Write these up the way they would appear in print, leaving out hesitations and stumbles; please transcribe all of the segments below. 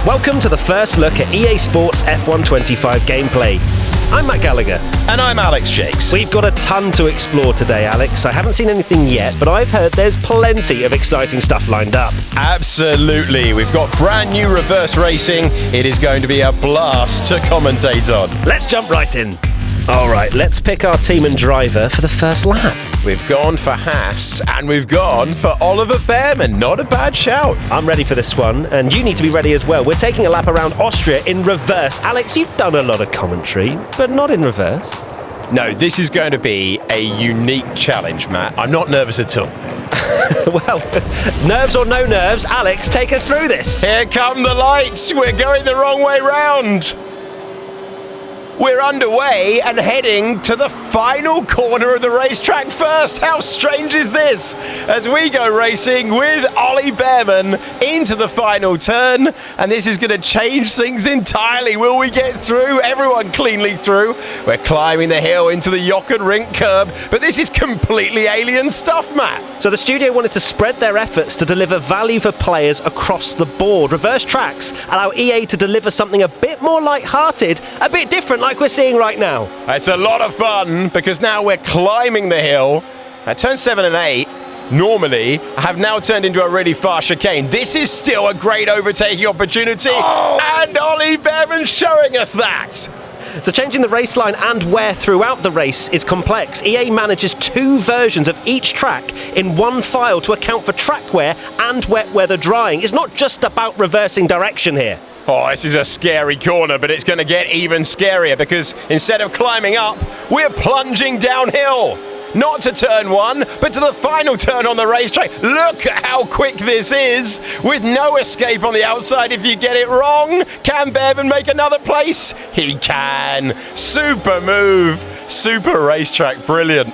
Welcome to the first look at EA Sports F1 25 gameplay. I'm Matt Gallagher. And I'm Alex Jakes. We've got a ton to explore today, Alex. I haven't seen anything yet, but I've heard there's plenty of exciting stuff lined up. Absolutely. We've got brand new reverse racing. It is going to be a blast to commentate on. Let's jump right in. All right, let's pick our team and driver for the first lap. We've gone for Haas and we've gone for Oliver Behrman. Not a bad shout. I'm ready for this one, and you need to be ready as well. We're taking a lap around Austria in reverse. Alex, you've done a lot of commentary, but not in reverse. No, this is going to be a unique challenge, Matt. I'm not nervous at all. Well, nerves or no nerves, Alex, take us through this. Here come the lights. We're going the wrong way round. We're underway and heading to the final corner of the racetrack first. How strange is this? As we go racing with Ollie Behrman into the final turn, and this is going to change things entirely. Will we get through? Everyone cleanly through. We're climbing the hill into the Jochen-Rindt curb, but this is completely alien stuff, Matt. So the studio wanted to spread their efforts to deliver value for players across the board. Reverse tracks allow EA to deliver something a bit more light-hearted, a bit different like we're seeing right now. It's a lot of fun because now we're climbing the hill. At turn 7 and 8, normally, have now turned into a really fast chicane. This is still a great overtaking opportunity, and Ollie Behrman's showing us that. So changing the race line and wear throughout the race is complex. EA manages two versions of each track in one file to account for track wear and wet weather drying. It's not just about reversing direction here. Oh, this is a scary corner, but it's going to get even scarier because instead of climbing up, we're plunging downhill. Not to turn 1, but to the final turn on the racetrack. Look at how quick this is, with no escape on the outside if you get it wrong. Can Behrman make another place? He can. Super move, super racetrack, brilliant.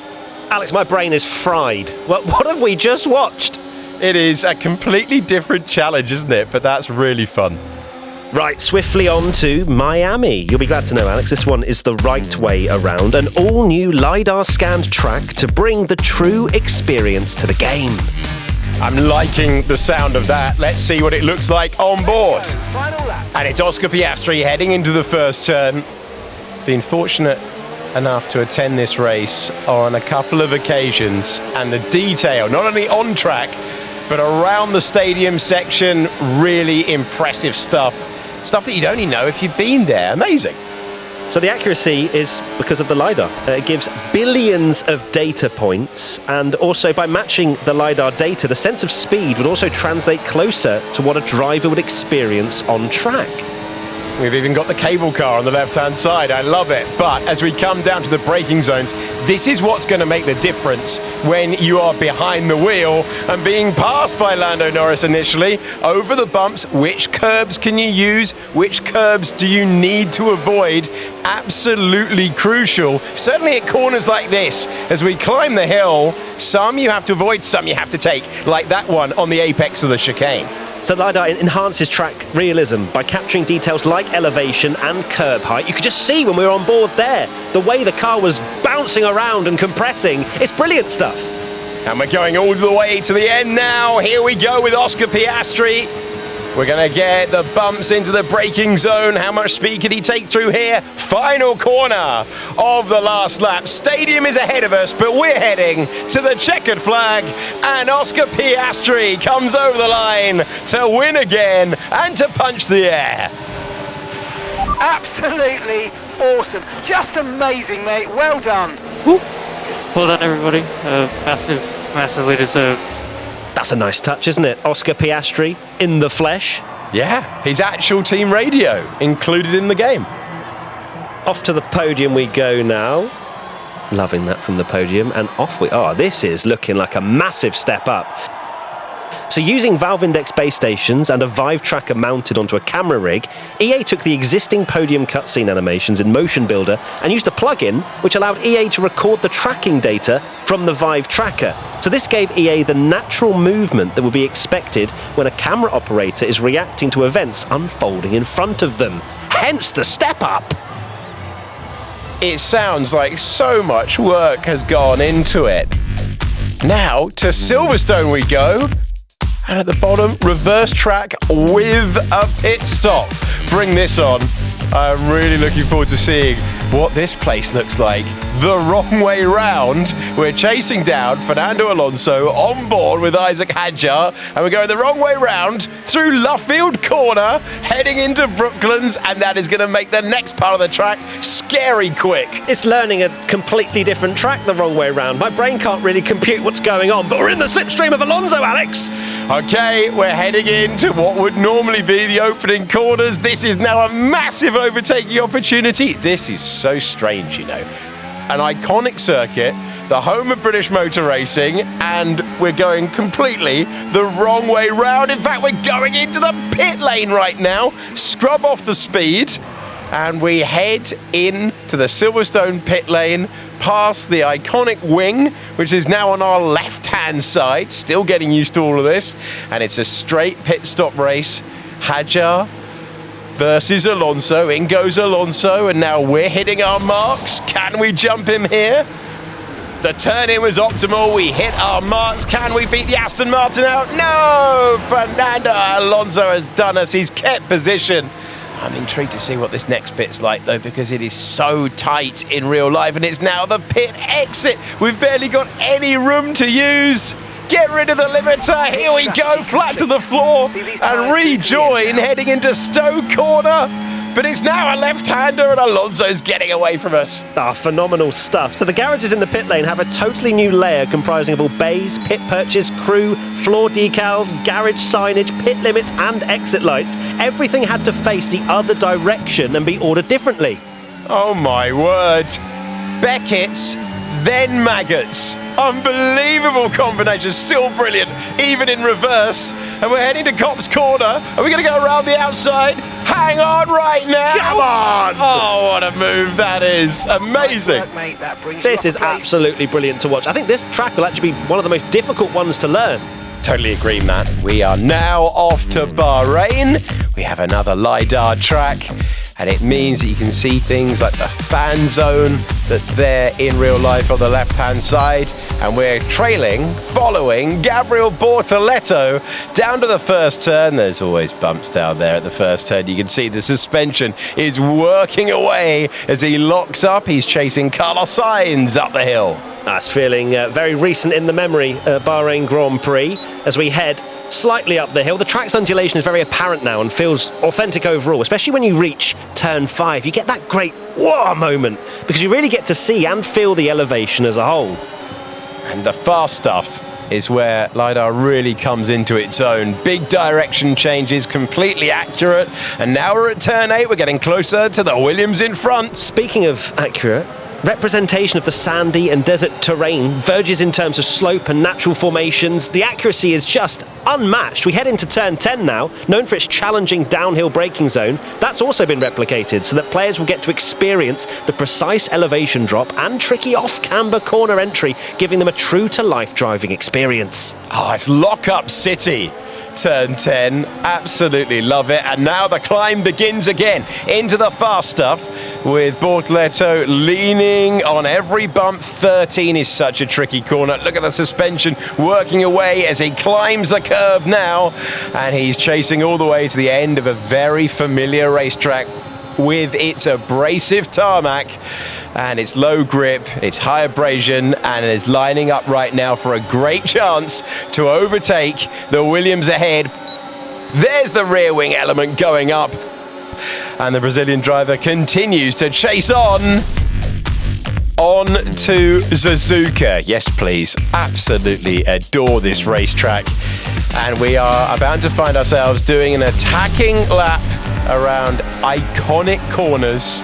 Alex, my brain is fried. What have we just watched? It is a completely different challenge, isn't it? But that's really fun. Right, swiftly on to Miami. You'll be glad to know, Alex, this one is the right way around. An all-new LIDAR scanned track to bring the true experience to the game. I'm liking the sound of that. Let's see what it looks like on board. And it's Oscar Piastri heading into the first turn. Been fortunate enough to attend this race on a couple of occasions, and the detail, not only on track, but around the stadium section, really impressive stuff. Stuff that you'd only know if you'd been there. Amazing. So the accuracy is because of the LIDAR. It gives billions of data points, and also by matching the LIDAR data, the sense of speed would also translate closer to what a driver would experience on track. We've even got the cable car on the left-hand side. I love it. But as we come down to the braking zones, this is what's going to make the difference when you are behind the wheel and being passed by Lando Norris initially. Over the bumps, which curbs can you use? Which curbs do you need to avoid? Absolutely crucial. Certainly at corners like this, as we climb the hill, some you have to avoid, some you have to take, like that one on the apex of the chicane. So LIDAR enhances track realism by capturing details like elevation and curb height. You could just see when we were on board there, the way the car was bouncing around and compressing. It's brilliant stuff. And we're going all the way to the end now. Here we go with Oscar Piastri. We're going to get the bumps into the braking zone. How much speed can he take through here? Final corner of the last lap. Stadium is ahead of us, but we're heading to the checkered flag. And Oscar Piastri comes over the line to win again and to punch the air. Absolutely awesome. Just amazing, mate. Well done. Woo. Well done, everybody. Massively deserved. That's a nice touch, isn't it? Oscar Piastri in the flesh. Yeah, his actual team radio included in the game. Off to the podium we go now. Loving that from the podium. And off we are. This is looking like a massive step up. So using Valve Index base stations and a Vive tracker mounted onto a camera rig, EA took the existing podium cutscene animations in Motion Builder and used a plugin which allowed EA to record the tracking data from the Vive tracker. So this gave EA the natural movement that would be expected when a camera operator is reacting to events unfolding in front of them. Hence the step up. It sounds like so much work has gone into it. Now to Silverstone we go. And at the bottom, reverse track with a pit stop. Bring this on. I'm really looking forward to seeing what this place looks like. The wrong way round. We're chasing down Fernando Alonso on board with Isaac Hadjar, and we're going the wrong way round through Luffield Corner, heading into Brooklands, and that is going to make the next part of the track scary quick. It's learning a completely different track the wrong way round. My brain can't really compute what's going on, but we're in the slipstream of Alonso, Alex. Okay, we're heading into what would normally be the opening corners. This is now a massive overtaking opportunity. This is so strange, you know. An iconic circuit, the home of British motor racing, and we're going completely the wrong way round. In fact, we're going into the pit lane right now. Scrub off the speed, and we head into the Silverstone pit lane, past the iconic wing, which is now on our left-hand side. Still getting used to all of this, and it's a straight pit stop race. Hadjar versus Alonso. In goes Alonso, and now we're hitting our marks. Can we jump him here? The turn-in was optimal. We hit our marks. Can we beat the Aston Martin out? No! Fernando Alonso has done us. He's kept position. I'm intrigued to see what this next bit's like, though, because it is so tight in real life, and it's now the pit exit. We've barely got any room to use. Get rid of the limiter. Here we go, flat to the floor, and rejoin heading into Stowe Corner. But it's now a left-hander, and Alonso's getting away from us. Phenomenal stuff. So the garages in the pit lane have a totally new layer comprising of all bays, pit perches, crew, floor decals, garage signage, pit limits and exit lights. Everything had to face the other direction and be ordered differently. Oh my word. Beckett's, then maggots. Unbelievable combination, still brilliant, even in reverse. And we're heading to Copse Corner. Are we going to go around the outside? Hang on right now. Come on! Oh, what a move that is. Amazing. Nice work, mate. That brings This you is off pace. absolutely brilliant to watch. I think this track will actually be one of the most difficult ones to learn. Totally agree, Matt. We are now off to Bahrain. We have another LIDAR track, and it means that you can see things like the fan zone that's there in real life on the left-hand side. And we're following Gabriel Bortoletto down to the first turn. There's always bumps down there at the first turn. You can see the suspension is working away as he locks up. He's chasing Carlos Sainz up the hill. That's feeling very recent in the memory, Bahrain Grand Prix, as we head slightly up the hill. The track's undulation is very apparent now and feels authentic overall, especially when you reach turn 5. You get that great whoa moment because you really get to see and feel the elevation as a whole. And the fast stuff is where LIDAR really comes into its own. Big direction changes, completely accurate. And now we're at turn 8. We're getting closer to the Williams in front. Speaking of accurate, representation of the sandy and desert terrain verges in terms of slope and natural formations. The accuracy is just unmatched. We head into turn 10 now, known for its challenging downhill braking zone. That's also been replicated so that players will get to experience the precise elevation drop and tricky off-camber corner entry, giving them a true-to-life driving experience. Oh, it's Lock-Up City. Turn 10, absolutely love it. And now the climb begins again into the fast stuff with Bortoletto leaning on every bump. 13 is such a tricky corner. Look at the suspension working away as he climbs the curb now, and he's chasing all the way to the end of a very familiar racetrack with its abrasive tarmac and its low grip, its high abrasion, and is lining up right now for a great chance to overtake the Williams ahead. There's the rear wing element going up, and the Brazilian driver continues to chase on to Suzuka. Yes, please. Absolutely adore this racetrack. And we are about to find ourselves doing an attacking lap around iconic corners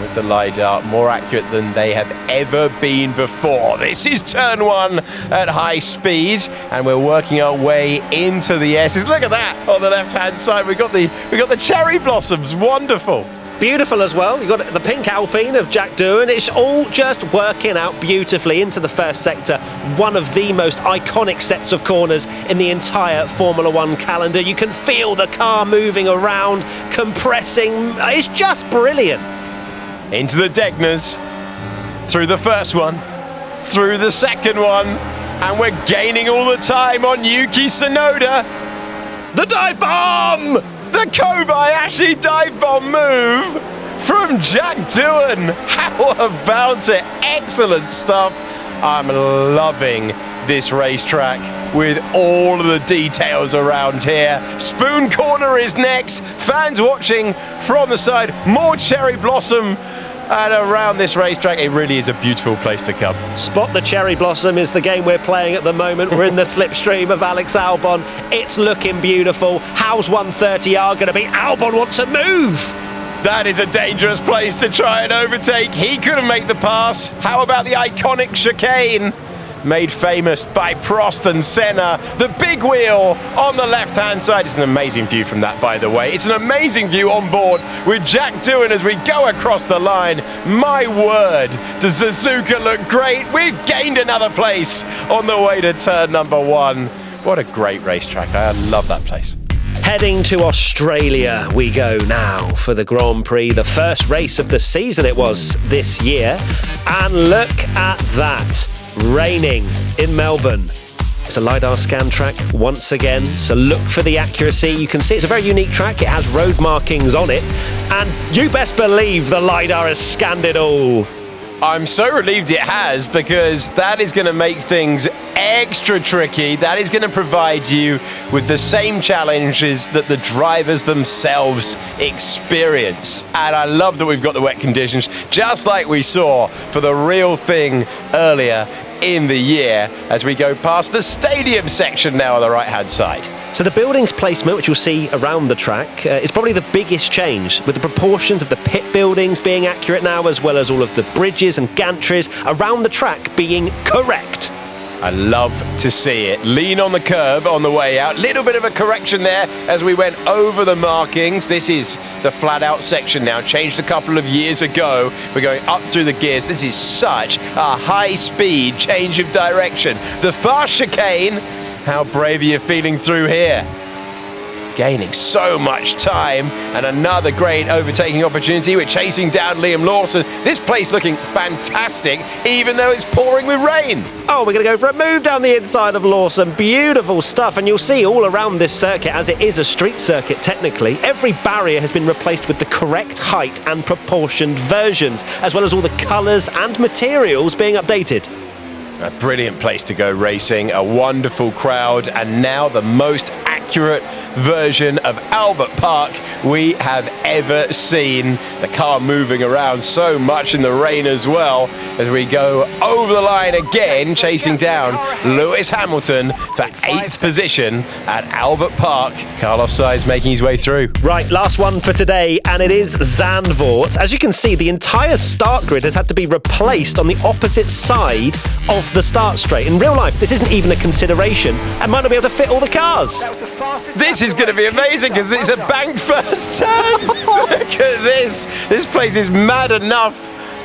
with the LIDAR, more accurate than they have ever been before. This is turn 1 at high speed, and we're working our way into the S's. Look at that on the left-hand side. We got the cherry blossoms. Wonderful. Beautiful as well. You've got the pink Alpine of Jack Doohan. It's all just working out beautifully into the first sector. One of the most iconic sets of corners in the entire Formula One calendar. You can feel the car moving around, compressing. It's just brilliant. Into the Degners, through the first one, through the second one, And we're gaining all the time on Yuki Tsunoda. The dive bomb! The Kobayashi dive bomb move from Jack Doohan. How about it? Excellent stuff. I'm loving this racetrack with all of the details around here. Spoon Corner is next. Fans watching from the side. More cherry blossom. And around this racetrack, it really is a beautiful place to come. Spot the Cherry Blossom is the game we're playing at the moment. We're in the slipstream of Alex Albon. It's looking beautiful. How's 130R going to be? Albon wants a move. That is a dangerous place to try and overtake. He couldn't make the pass. How about the iconic chicane? Made famous by Prost and Senna. The big wheel on the left-hand side. It's an amazing view from that, by the way. It's an amazing view on board with Jack Doohan as we go across the line. My word, does Suzuka look great? We've gained another place on the way to turn number 1. What a great racetrack. I love that place. Heading to Australia we go now for the Grand Prix, the first race of the season it was this year. And look at that. Raining in Melbourne. It's a LIDAR scan track once again, so look for the accuracy. You can see it's a very unique track. It has road markings on it, and you best believe the LIDAR has scanned it all. I'm so relieved it has, because that is going to make things extra tricky. That is going to provide you with the same challenges that the drivers themselves experience. And I love that we've got the wet conditions, just like we saw for the real thing earlier in the year, as we go past the stadium section now on the right-hand side. So the buildings placement, which you'll see around the track, is probably the biggest change, with the proportions of the pit buildings being accurate now, as well as all of the bridges and gantries around the track being correct. I love to see it. Lean on the curb on the way out. Little bit of a correction there as we went over the markings. This is the flat out section now. Changed a couple of years ago. We're going up through the gears. This is such a high speed change of direction. The fast chicane. How brave are you feeling through here? Gaining so much time, and another great overtaking opportunity. We're chasing down Liam Lawson. This place looking fantastic, even though it's pouring with rain. Oh, we're going to go for a move down the inside of Lawson. Beautiful stuff, and you'll see all around this circuit, as it is a street circuit technically, every barrier has been replaced with the correct height and proportioned versions, as well as all the colours and materials being updated. A brilliant place to go racing, a wonderful crowd, and now the most accurate version of Albert Park we have ever seen. The car moving around so much in the rain as well, as we go over the line again, chasing down Lewis Hamilton for 8th position at Albert Park. Carlos Sainz making his way through. Right, last one for today, and it is Zandvoort. As you can see, the entire start grid has had to be replaced on the opposite side of the start straight. In real life, this isn't even a consideration, and might not be able to fit all the cars. This is going to be amazing, because it's a banked first turn. Look at this. This place is mad enough.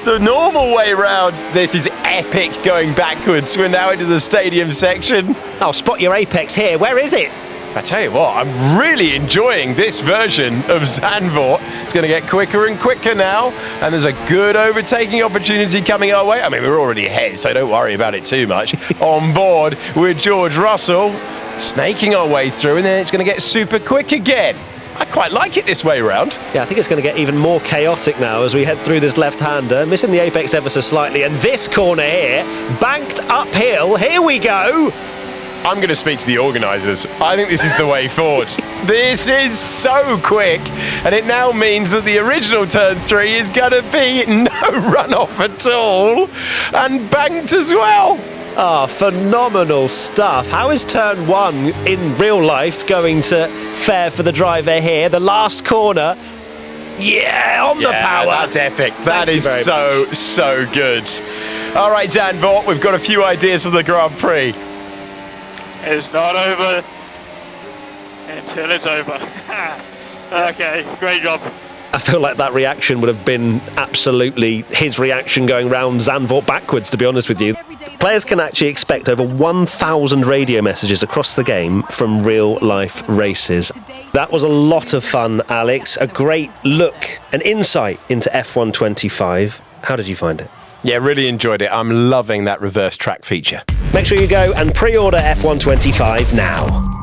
The normal way round. This is epic going backwards. We're now into the stadium section. I'll spot your apex here. Where is it? I tell you what, I'm really enjoying this version of Zandvoort. It's going to get quicker and quicker now, and there's a good overtaking opportunity coming our way. I mean, we're already ahead, so don't worry about it too much. On board with George Russell, snaking our way through, and then it's going to get super quick again. I quite like it this way round. Yeah, I think it's going to get even more chaotic now as we head through this left-hander, missing the apex ever so slightly, and this corner here, banked uphill. Here we go. I'm going to speak to the organisers. I think this is the way forward. This is so quick, and it now means that the original turn 3 is going to be no runoff at all, and banked as well. Ah, phenomenal stuff. How is turn 1 in real life going to fare for the driver here? The last corner. Yeah, on the power. That's epic. That is so good. All right, Zandvoort, we've got a few ideas for the Grand Prix. It's not over until it's over. Okay, great job. I feel like that reaction would have been absolutely his reaction going round Zandvoort backwards, to be honest with you. Players can actually expect over 1,000 radio messages across the game from real-life races. That was a lot of fun, Alex. A great look, an insight into F1 25. How did you find it? Yeah, really enjoyed it. I'm loving that reverse track feature. Make sure you go and pre-order F125 now.